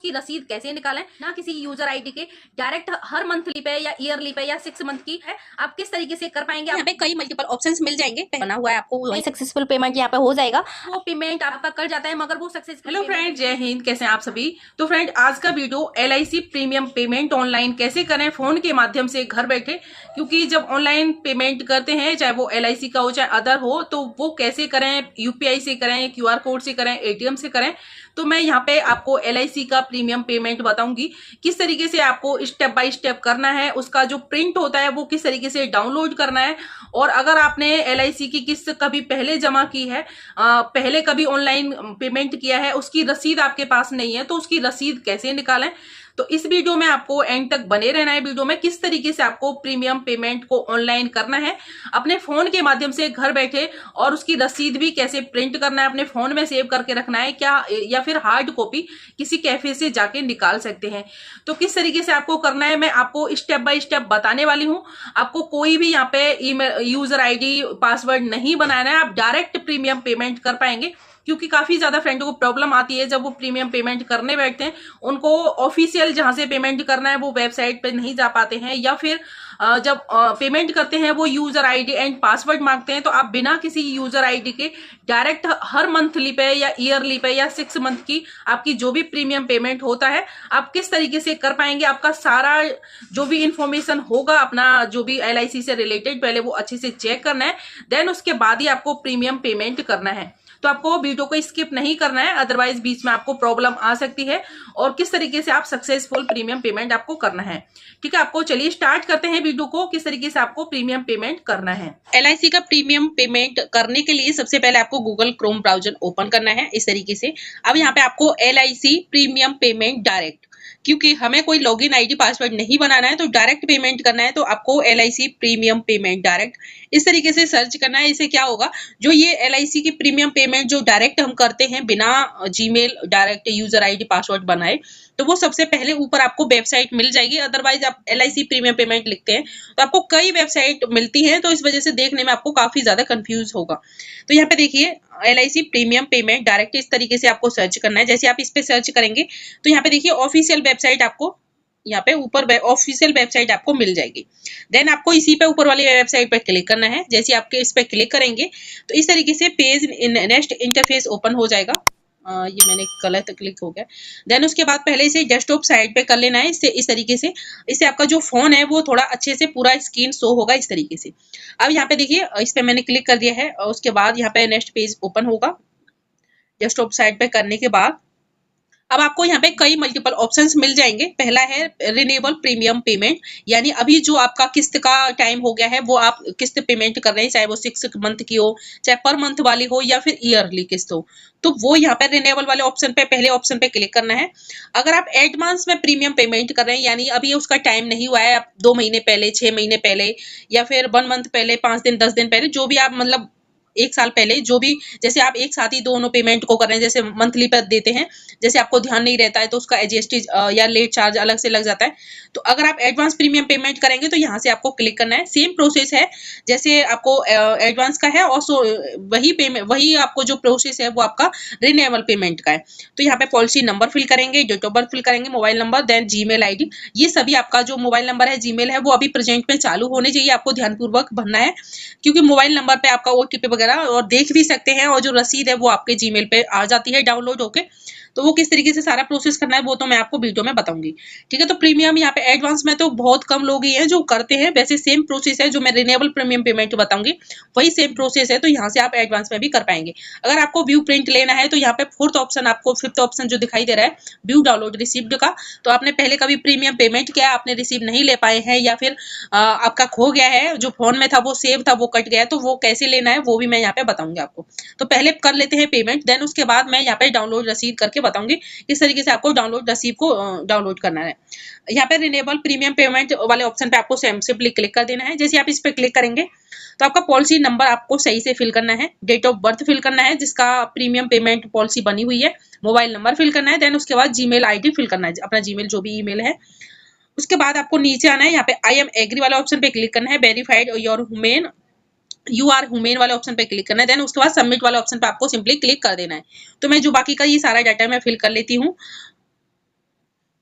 उसकी रसीद कैसे निकालें, ना किसी यूजर आईडी के, डायरेक्ट हर मंथली पे या ईयरली पे या 6 मंथ की है, आप किस तरीके से कर पाएंगे। यहाँ पे कई मल्टीपल ऑप्शंस मिल जाएंगे, बना हुआ है आपको वही सक्सेसफुल पेमेंट यहाँ पे हो जाएगा। वो पेमेंट आपका कर जाता है मगर वो सक्सेसफुल। हेलो फ्रेंड, जय हिंद। कैसे हैं आप सभी। तो फ्रेंड, आज का video LIC premium payment online कैसे करें फोन के माध्यम से घर बैठे, क्योंकि जब ऑनलाइन पेमेंट करते हैं चाहे वो LIC का हो चाहे अदर हो, तो वो कैसे करें, UPI से करें, QR कोड से करें, ATM से करें। तो मैं यहाँ पे आपको LIC का प्रीमियम पेमेंट बताऊंगी किस तरीके से आपको स्टेप बाय स्टेप करना है, उसका जो प्रिंट होता है वो किस तरीके से डाउनलोड करना है। और अगर आपने LIC की किस्त कभी पहले जमा की है, पहले कभी ऑनलाइन पेमेंट किया है, उसकी रसीद आपके पास नहीं है, तो उसकी रसीद कैसे निकालें। तो इस वीडियो में आपको एंड तक बने रहना है। वीडियो में किस तरीके से आपको प्रीमियम पेमेंट को ऑनलाइन करना है अपने फोन के माध्यम से घर बैठे, और उसकी रसीद भी कैसे प्रिंट करना है, अपने फोन में सेव करके रखना है क्या, या फिर हार्ड कॉपी किसी कैफे से जाके निकाल सकते हैं। तो किस तरीके से आपको करना है मैं आपको स्टेप बाय स्टेप बताने वाली हूँ। आपको कोई भी यहाँ पे ईमेल, यूजर आईडी, पासवर्ड नहीं बनाना है, आप डायरेक्ट प्रीमियम पेमेंट कर पाएंगे। क्योंकि काफी ज्यादा फ्रेंडों को प्रॉब्लम आती है जब वो प्रीमियम पेमेंट करने बैठते हैं, उनको ऑफिशियल जहां से पेमेंट करना है वो वेबसाइट पे नहीं जा पाते हैं, या फिर जब पेमेंट करते हैं वो यूजर आईडी एंड पासवर्ड मांगते हैं। तो आप बिना किसी यूजर आईडी के डायरेक्ट हर मंथली पे या ईयरली पे या 6 मंथ की आपकी जो भी प्रीमियम पेमेंट होता है आप किस तरीके से कर पाएंगे। आपका सारा जो भी इंफॉर्मेशन होगा अपना जो भी LIC से रिलेटेड, पहले वो अच्छे से चेक करना है, देन उसके बाद ही आपको प्रीमियम पेमेंट करना है। तो आपको वीडियो को स्किप नहीं करना है, अदरवाइज बीच में आपको प्रॉब्लम आ सकती है। और किस तरीके से आप सक्सेसफुल प्रीमियम पेमेंट आपको करना है, ठीक है। आपको चलिए स्टार्ट करते हैं वीडियो को, किस तरीके से आपको प्रीमियम पेमेंट करना है। LIC का प्रीमियम पेमेंट करने के लिए सबसे पहले आपको गूगल क्रोम ब्राउजर ओपन करना है इस तरीके से। अब यहाँ पे आपको LIC प्रीमियम पेमेंट डायरेक्ट, क्योंकि हमें कोई लॉगिन आईडी पासवर्ड नहीं बनाना है तो डायरेक्ट पेमेंट करना है, तो आपको LIC प्रीमियम पेमेंट डायरेक्ट इस तरीके से सर्च करना है। इससे क्या होगा, जो ये LIC की प्रीमियम पेमेंट जो डायरेक्ट हम करते हैं बिना Gmail direct user ID password बनाए, तो वो सबसे पहले ऊपर आपको वेबसाइट मिल जाएगी। अदरवाइज आप LIC प्रीमियम पेमेंट लिखते हैं तो आपको कई वेबसाइट मिलती है, तो इस वजह से देखने में आपको काफी ज्यादा कंफ्यूज होगा। तो यहाँ पे देखिए LIC प्रीमियम पेमेंट डायरेक्ट इस तरीके से आपको सर्च करना है। जैसे आप इस पे सर्च करेंगे तो यहाँ पे देखिए ऑफिशियल वेबसाइट आपको यहाँ पे ऊपर ऑफिशियल वेबसाइट आपको मिल जाएगी। देन आपको इसी पे ऊपर वाली वेबसाइट पे क्लिक करना है। जैसे आपके इस पे क्लिक करेंगे तो इस तरीके से पेज नेक्स्ट इंटरफेस ओपन हो जाएगा। ये मैंने गलत क्लिक हो गया। देन उसके बाद पहले से डेस्कटॉप साइड पे कर लेना है। इससे इस तरीके से इससे आपका जो फोन है वो थोड़ा अच्छे से पूरा स्क्रीन शो होगा इस तरीके से। अब यहाँ पे देखिए इस पे मैंने क्लिक कर दिया है और उसके बाद यहाँ पे नेक्स्ट पेज ओपन होगा डेस्कटॉप साइड पे करने के बाद। अब आपको यहाँ पे कई मल्टीपल ऑप्शंस मिल जाएंगे। पहला है रिन्यूएबल प्रीमियम पेमेंट, यानी अभी जो आपका किस्त का टाइम हो गया है वो आप किस्त पेमेंट कर रहे हैं, चाहे वो 6 मंथ की हो, चाहे पर मंथ वाली हो, या फिर ईयरली किस्त हो, तो वो यहाँ पे रिन्यूएबल वाले ऑप्शन पे पहले ऑप्शन पे क्लिक करना है। अगर आप एडवांस में प्रीमियम पेमेंट कर रहे हैं, यानी अभी उसका टाइम नहीं हुआ है, आप 2 महीने पहले, 6 महीने पहले, या फिर 1 मंथ पहले, 5 दिन, 10 दिन पहले, जो भी आप मतलब 1 साल पहले, जो भी, जैसे आप एक साथ ही दोनों पेमेंट को कर रहे हैं, जैसे मंथली पर देते हैं, जैसे आपको ध्यान नहीं रहता है तो उसका GST या लेट चार्ज अलग से लग जाता है। तो अगर आप एडवांस प्रीमियम पेमेंट करेंगे तो यहाँ से आपको क्लिक करना है। सेम प्रोसेस है जैसे आपको एडवांस का है, और वही पेमेंट, वही आपको जो प्रोसेस है वो आपका रिन्यूएबल पेमेंट का है। तो यहाँ पे पॉलिसी नंबर फिल करेंगे, डेट ऑफ बर्थ फिल करेंगे, mobile number, then Gmail ID। ये सभी आपका जो मोबाइल नंबर है, जीमेल है, वो अभी प्रेजेंट में चालू होने चाहिए, आपको ध्यानपूर्वक भरना है, क्योंकि मोबाइल नंबर पे आपका OTP वगैरह और देख भी सकते हैं, और जो रसीद है वो आपके जीमेल पे आ जाती है डाउनलोड होके। तो वो किस तरीके से सारा प्रोसेस करना है वो तो मैं आपको वीडियो में बताऊंगी, ठीक है। तो प्रीमियम यहाँ पे एडवांस में तो बहुत कम लोग ही हैं जो करते हैं, वैसे सेम प्रोसेस है जो मैं रिन्यूएबल प्रीमियम पेमेंट बताऊंगी, वही सेम प्रोसेस है, तो यहाँ से आप एडवांस में भी कर पाएंगे। अगर आपको व्यू प्रिंट लेना है तो यहाँ पे 4th ऑप्शन, आपको 5th ऑप्शन जो दिखाई दे रहा है व्यू डाउनलोड रिसीव्ड का, तो आपने पहले कभी प्रीमियम पेमेंट किया, आपने रिसीव नहीं ले पाए हैं, या फिर आपका खो गया है, जो फोन में था वो सेव था वो कट गया है, तो वो कैसे लेना है वो भी मैं यहाँ पे बताऊंगी आपको। तो पहले कर लेते हैं पेमेंट, देन उसके बाद मैं यहाँ पे डाउनलोड रसीद करके बताऊंगी किस तरीके से आपको डाउनलोड रसीद को डाउनलोड करना है। यहाँ पे रिन्यूएबल प्रीमियम पेमेंट वाले ऑप्शन पे आपको सिंपली क्लिक कर देना है। जैसे आप इस पे क्लिक करेंगे तो आपका पॉलिसी नंबर आपको सही से फिल करना है, डेट ऑफ बर्थ फिल करना है जिसका प्रीमियम पेमेंट पॉलिसी बनी हुई है, मोबाइल नंबर फिल करना है, देन उसके बाद जीमेल ID फिल करना है, अपना जीमेल जो भी ईमेल है। उसके बाद आपको नीचे आना है, यहाँ पे आई एम एग्री वाले ऑप्शन पे क्लिक करना है, verified your human you are human वाले ऑप्शन पे क्लिक करना है, देन उसके बाद सबमिट वाले ऑप्शन पे आपको सिंपली क्लिक कर देना है। तो मैं जो बाकी का ये सारा डाटा मैं फिल कर लेती हूँ।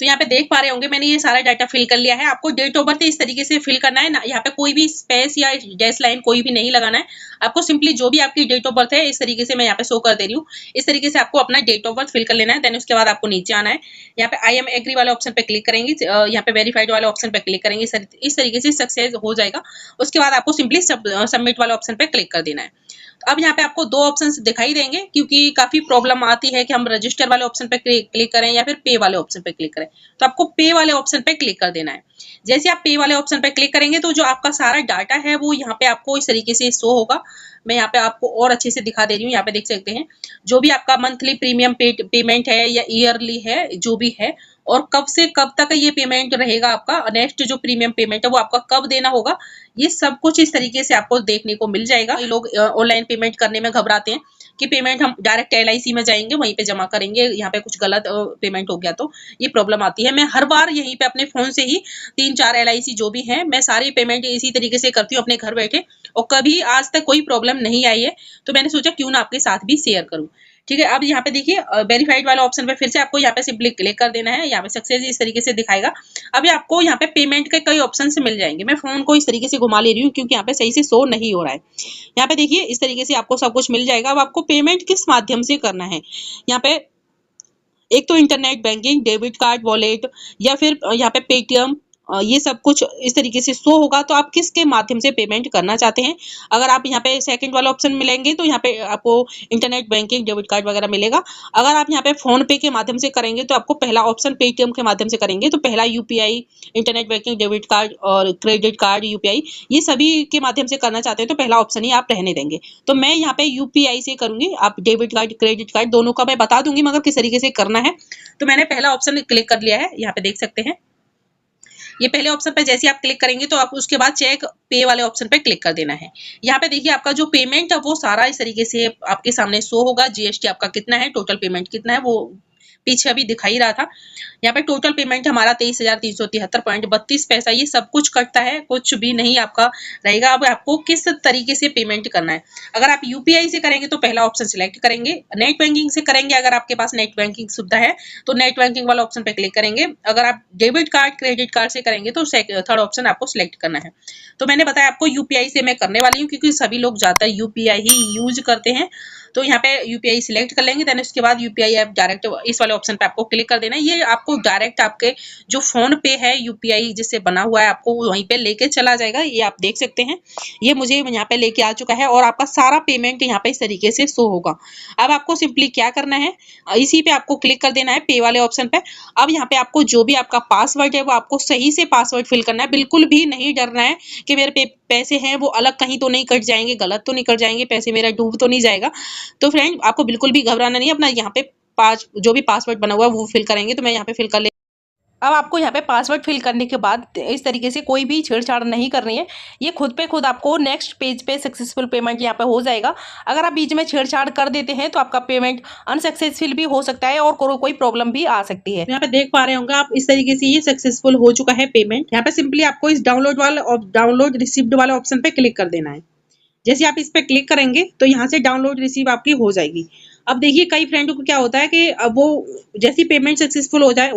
तो यहाँ पे देख पा रहे होंगे मैंने ये सारा डाटा फिल कर लिया है। आपको डेट ऑफ बर्थ इस तरीके से फिल करना है ना, यहाँ पे कोई भी स्पेस या डैश लाइन कोई भी नहीं लगाना है। आपको सिंपली जो भी आपकी डेट ऑफ बर्थ है इस तरीके से मैं यहाँ पे शो कर दे रही हूँ, इस तरीके से आपको अपना डेट ऑफ बर्थ फिल कर लेना है। देन उसके बाद आपको नीचे आना है, यहाँ पे आई एम एग्री वाले ऑप्शन पे क्लिक करेंगे, यहाँ पे वेरीफाइड वाले ऑप्शन पे क्लिक करेंगे, इस तरीके से सक्सेस हो जाएगा। उसके बाद आपको सिंपली सबमिट वाले ऑप्शन पे क्लिक कर देना है। तो अब यहाँ पे आपको दो ऑप्शंस दिखाई देंगे, क्योंकि काफी प्रॉब्लम आती है कि हम रजिस्टर वाले ऑप्शन पे क्लिक करें या फिर पे वाले ऑप्शन पे क्लिक करें। तो आपको पे वाले ऑप्शन पे क्लिक कर देना है। जैसे आप पे वाले ऑप्शन पे क्लिक करेंगे तो जो आपका सारा डाटा है वो यहाँ पे आपको इस तरीके से शो होगा। मैं यहाँ पे आपको और अच्छे से दिखा दे रही हूँ। यहाँ पे देख सकते हैं जो भी आपका मंथली प्रीमियम पेमेंट है या ईयरली है जो भी है, और कब से कब तक ये पेमेंट रहेगा, आपका नेक्स्ट जो प्रीमियम पेमेंट है वो आपका कब देना होगा, ये सब कुछ इस तरीके से आपको देखने को मिल जाएगा। ये लोग ऑनलाइन पेमेंट करने में घबराते हैं कि पेमेंट हम डायरेक्ट LIC में जाएंगे वहीं पे जमा करेंगे, यहाँ पे कुछ गलत पेमेंट हो गया तो ये प्रॉब्लम आती है। मैं हर बार यहीं पे अपने फोन से ही 3-4 LIC जो भी है मैं सारी पेमेंट इसी तरीके से करती हूँ अपने घर बैठे, और कभी आज तक कोई प्रॉब्लम नहीं आई है। तो मैंने सोचा क्यों ना आपके साथ भी शेयर करूँ। ठीक है, अब यहाँ पे देखिए वेरीफाइड वाला ऑप्शन पे फिर से आपको यहाँ पे सिंपली क्लिक कर देना है। यहाँ पे सक्सेस इस तरीके से दिखाएगा। अभी आपको यहाँ पे पेमेंट के कई ऑप्शन मिल जाएंगे। मैं फोन को इस तरीके से घुमा ले रही हूँ क्योंकि यहाँ पे सही से शो नहीं हो रहा है। यहाँ पे देखिए इस तरीके से आपको सब कुछ मिल जाएगा। अब आपको पेमेंट किस माध्यम से करना है, यहाँ पे एक तो internet banking, debit card, wallet, या फिर यहाँ पे पेटीएम, ये सब कुछ इस तरीके से शो होगा। तो आप किसके माध्यम से पेमेंट करना चाहते हैं। अगर आप यहाँ पे सेकंड वाला ऑप्शन मिलेंगे तो यहाँ पे आपको इंटरनेट बैंकिंग, डेबिट कार्ड वगैरह मिलेगा। अगर आप यहाँ पे फोन पे के माध्यम से करेंगे तो आपको पहला ऑप्शन, पेटीएम के माध्यम से करेंगे तो पहला UPI, internet banking, debit card और क्रेडिट कार्ड, UPI, ये सभी के माध्यम से करना चाहते हैं तो पहला ऑप्शन ही आप रहने देंगे। तो मैं यहाँ पे UPI से करूंगी। आप डेबिट कार्ड, क्रेडिट कार्ड दोनों का मैं बता दूंगी मगर किस तरीके से करना है। तो मैंने पहला ऑप्शन क्लिक कर लिया है, यहाँ पे देख सकते हैं। ये पहले ऑप्शन पे जैसे आप क्लिक करेंगे तो आप उसके बाद चेक पे वाले ऑप्शन पे क्लिक कर देना है। यहाँ पे देखिए आपका जो पेमेंट है वो सारा इस तरीके से आपके सामने शो होगा। GST आपका कितना है, टोटल पेमेंट कितना है वो पीछे अभी दिखा ही रहा था। यहाँ पे टोटल पेमेंट हमारा 23,373.32 पैसा, ये सब कुछ कटता है, कुछ भी नहीं आपका रहेगा। अब आपको किस तरीके से पेमेंट करना है। अगर आप UPI से करेंगे तो पहला ऑप्शन सिलेक्ट करेंगे। नेट बैंकिंग से करेंगे, अगर आपके पास नेट बैंकिंग सुविधा है तो नेट बैंकिंग वाला ऑप्शन पे क्लिक करेंगे। अगर आप डेबिट कार्ड, क्रेडिट कार्ड से करेंगे तो थर्ड ऑप्शन आपको सिलेक्ट करना है। तो मैंने बताया आपको UPI से मैं करने वाली हूँ क्योंकि सभी लोग ज्यादातर UPI ही यूज करते हैं। तो यहाँ पे UPI सिलेक्ट कर लेंगे। देन उसके बाद UPI ऐप डायरेक्ट इस वाले ऑप्शन पे आपको क्लिक कर देना है। ये आपको डायरेक्ट आपके जो फोन पे है UPI जिससे बना हुआ है आपको वहीं पे लेके चला जाएगा। ये आप देख सकते हैं, ये मुझे यहाँ पे लेके आ चुका है और आपका सारा पेमेंट यहाँ पे इस तरीके से शो होगा। अब आपको सिंपली क्या करना है, इसी पे आपको क्लिक कर देना है पे वाले ऑप्शन पे। अब यहाँ पे आपको जो भी आपका पासवर्ड है वो आपको सही से पासवर्ड फिल करना है। बिल्कुल भी नहीं डरना है कि मेरे पैसे हैं वो अलग कहीं तो नहीं कट जाएंगे, गलत तो नहीं कट जाएंगे, पैसे मेरा डूब तो नहीं जाएगा। तो फ्रेंड आपको बिल्कुल भी घबराना नहीं है। अपना यहाँ पे जो भी पासवर्ड बना हुआ है वो फिल करेंगे। तो मैं यहाँ पे फिल कर ले। अब आपको यहाँ पे पासवर्ड फिल करने के बाद इस तरीके से कोई भी छेड़छाड़ नहीं करनी है। ये खुद पे खुद आपको नेक्स्ट पेज पे सक्सेसफुल पेमेंट यहाँ पे हो जाएगा। अगर आप बीच में छेड़छाड़ कर देते हैं तो आपका पेमेंट अनसक्सेसफुल भी हो सकता है और कोई प्रॉब्लम भी आ सकती है। यहाँ पे देख पा रहे होंगे आप इस तरीके से ये सक्सेसफुल हो चुका है पेमेंट। यहाँ पे सिंपली आपको इस डाउनलोड रिसीव्ड वाले ऑप्शन पे क्लिक कर देना है। जैसे आप इस पे क्लिक करेंगे तो यहाँ से डाउनलोड रिसीव आपकी हो जाएगी। अब देखिए कई फ्रेंडों को क्या होता है कि अब वो जैसी पेमेंट सक्सेसफुल होता है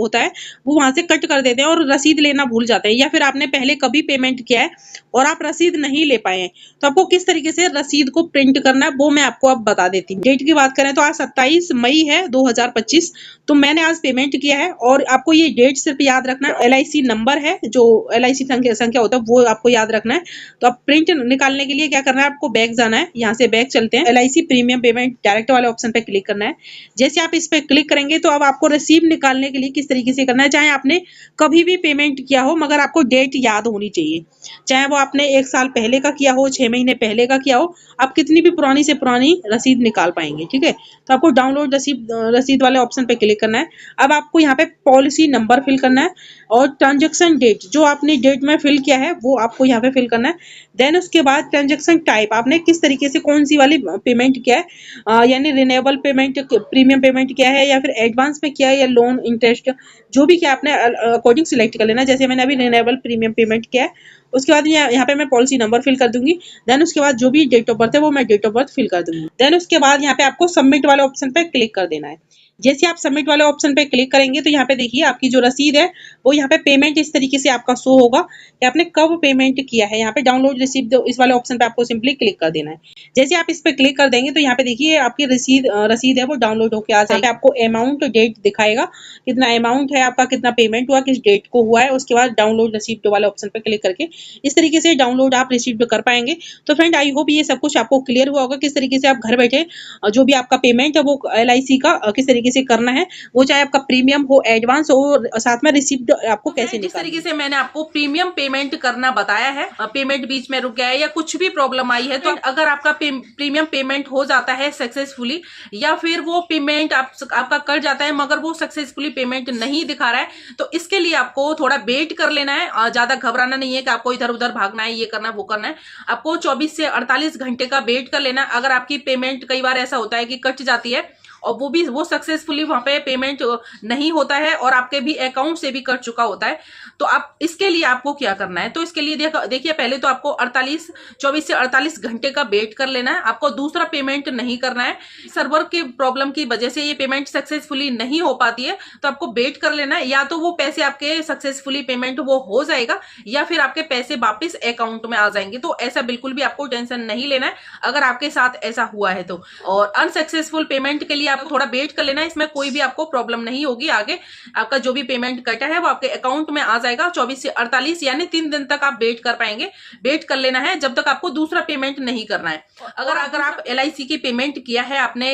वो वहां से कट कर देते हैं और रसीद लेना भूल जाते हैं, या फिर आपने पहले कभी पेमेंट किया है और आप रसीद नहीं ले पाए हैं। तो आपको किस तरीके से रसीद को प्रिंट करना है वो मैं आपको अब बता देती हूँ। डेट की बात करें तो आज 27 मई है 2025। तो मैंने आज पेमेंट किया है और आपको ये डेट सिर्फ याद रखना है। LIC नंबर है जो LIC संख्या होता है वो आपको याद रखना है। तो आप प्रिंट निकालने के लिए क्या करना है, आपको बैक जाना है। यहाँ से बैक चलते हैं, LIC प्रीमियम पेमेंट डायरेक्ट वाले ऑप्शन पे क्लिक करना है। जैसे आप इस पे क्लिक करेंगे तो अब आपको रिसीव निकालने के लिए किस तरीके से करना है, चाहे आपने कभी भी पेमेंट किया हो मगर आपको डेट याद होनी चाहिए। चाहे वो आपने 1 साल पहले का किया हो, 6 महीने पहले का किया हो, आप कितनी भी पुरानी से पुरानी रसीद निकाल पाएंगे। ठीक है, तो आपको डाउनलोड रसीद वाले ऑप्शन पे क्लिक करना है। अब आपको यहाँ पे पॉलिसी नंबर फिल करना है और ट्रांजेक्शन डेट जो आपने डेट में फिल किया है वो आपको यहाँ पे फिल करना है। देन उसके बाद ट्रांजेक्शन टाइप आपने किस तरीके से कौन सी वाली पेमेंट किया है, यानी रिन्यूएबल पेमेंट, प्रीमियम पेमेंट किया है या फिर एडवांस में किया है या लोन इंटरेस्ट, जो भी क्या आपने अकॉर्डिंग सिलेक्ट कर लेना। जैसे मैंने अभी रिन्यूएबल प्रीमियम पेमेंट किया है, उसके बाद यहाँ पे मैं पॉलिसी नंबर फिल कर दूंगी। देन उसके बाद जो भी डेट ऑफ बर्थ है वो मैं डेट ऑफ बर्थ फिल कर दूंगी। देन उसके बाद यहाँ पे आपको सबमिट वाले ऑप्शन पे क्लिक कर देना है। जैसे आप सबमिट वाले ऑप्शन पे क्लिक करेंगे तो यहाँ पे देखिए आपकी जो रसीद है वो यहाँ पे पेमेंट इस तरीके से आपका शो होगा कि आपने कब पेमेंट किया है। यहाँ पे डाउनलोड रिसीप्ट इस वाले ऑप्शन पे आपको सिंपली क्लिक कर देना है। जैसे आप इस पे क्लिक कर देंगे तो यहाँ पे देखिए आपकी रसीद है वो डाउनलोड होकर आ जाएगी। आपको अमाउंट डेट दिखाएगा, कितना अमाउंट है आपका, कितना पेमेंट हुआ, किस डेट को हुआ है। उसके बाद डाउनलोड रिसीप्ट वाले ऑप्शन पे क्लिक करके इस तरीके से डाउनलोड आप रिसीप्ट कर पाएंगे। तो फ्रेंड आई होप ये सब कुछ आपको क्लियर हुआ होगा किस तरीके से आप घर बैठे जो भी आपका पेमेंट है वो LIC का किस तरीके से करना है, वो चाहे आपका प्रीमियम हो, एडवांस हो, साथ में रिसिप्ट आपको कैसे जिस निकालना तरीके है। से मैंने आपको प्रीमियम पेमेंट करना बताया है, पेमेंट बीच में रुक गया है या कुछ भी प्रॉब्लम आई है, तो अगर आपका प्रीमियम पेमेंट हो जाता है सक्सेसफुली या फिर वो पेमेंट आपका कट जाता है मगर वो सक्सेसफुली पेमेंट नहीं दिखा रहा है, तो इसके लिए आपको थोड़ा वेट कर लेना है। ज्यादा घबराना नहीं है कि आपको इधर उधर भागना है, ये करना है वो करना है। आपको 24 से 48 घंटे का वेट कर लेना। अगर आपकी पेमेंट, कई बार ऐसा होता है कि कट जाती है और वो सक्सेसफुली वहां पे पेमेंट नहीं होता है और आपके भी अकाउंट से भी कट चुका होता है, तो आप इसके लिए आपको क्या करना है, तो इसके लिए देखिए पहले तो आपको 24 से 48 घंटे का वेट कर लेना है। आपको दूसरा पेमेंट नहीं करना है। सर्वर की प्रॉब्लम की वजह से ये पेमेंट सक्सेसफुली नहीं हो पाती है, तो आपको वेट कर लेना है। या तो वो पैसे आपके सक्सेसफुली पेमेंट वो हो जाएगा या फिर आपके पैसे वापस अकाउंट में आ जाएंगे। तो ऐसा बिल्कुल भी आपको टेंशन नहीं लेना है अगर आपके साथ ऐसा हुआ है तो। और अनसक्सेसफुल पेमेंट के लिए आपको थोड़ा वेट कर लेना है। इसमें कोई भी आपको प्रॉब्लम नहीं होगी। आगे आपका जो भी पेमेंट कटा है वो आपके अकाउंट में आ जाएगा। 24 से 48 यानी 3 दिन तक आप वेट कर पाएंगे। वेट कर लेना है जब तक आपको दूसरा पेमेंट नहीं करना है। अगर आप LIC की पेमेंट किया है आपने,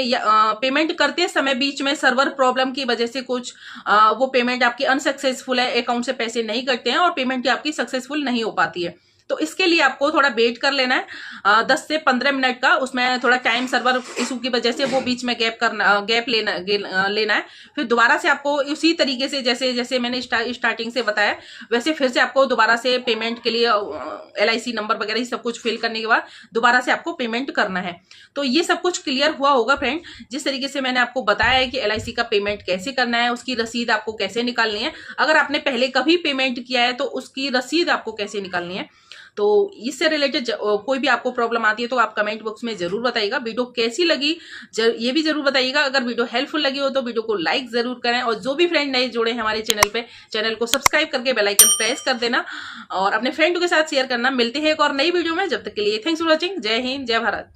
पेमेंट करते समय बीच में सर्वर प्रॉब्लम की वजह से कुछ वो पेमेंट आपकी अनसक्सेसफुल है, अकाउंट से पैसे नहीं कटते हैं और पेमेंट आपकी सक्सेसफुल नहीं हो पाती है, तो इसके लिए आपको थोड़ा वेट कर लेना है 10 से 15 मिनट का। उसमें थोड़ा टाइम सर्वर इशू की वजह से वो बीच में गैप लेना है। फिर दोबारा से आपको उसी तरीके से जैसे मैंने स्टार्टिंग से बताया वैसे फिर से आपको दोबारा से पेमेंट के लिए LIC नंबर वगैरह सब कुछ फिल करने के बाद दोबारा से आपको पेमेंट करना है। तो ये सब कुछ क्लियर हुआ होगा फ्रेंड, जिस तरीके से मैंने आपको बताया है कि LIC का पेमेंट कैसे करना है, उसकी रसीद आपको कैसे निकालनी है। अगर आपने पहले कभी पेमेंट किया है तो उसकी रसीद आपको कैसे निकालनी है। तो इससे रिलेटेड कोई भी आपको प्रॉब्लम आती है तो आप कमेंट बॉक्स में जरूर बताइएगा। वीडियो कैसी लगी ये भी जरूर बताइएगा। अगर वीडियो हेल्पफुल लगी हो तो वीडियो को लाइक जरूर करें और जो भी फ्रेंड नए जुड़े हैं हमारे चैनल पे, चैनल को सब्सक्राइब करके बेल आइकन प्रेस कर देना और अपने फ्रेंड के साथ शेयर करना। मिलते हैं एक और नई वीडियो में, जब तक के लिए थैंक्स फॉर वॉचिंग। जय हिंद, जय भारत।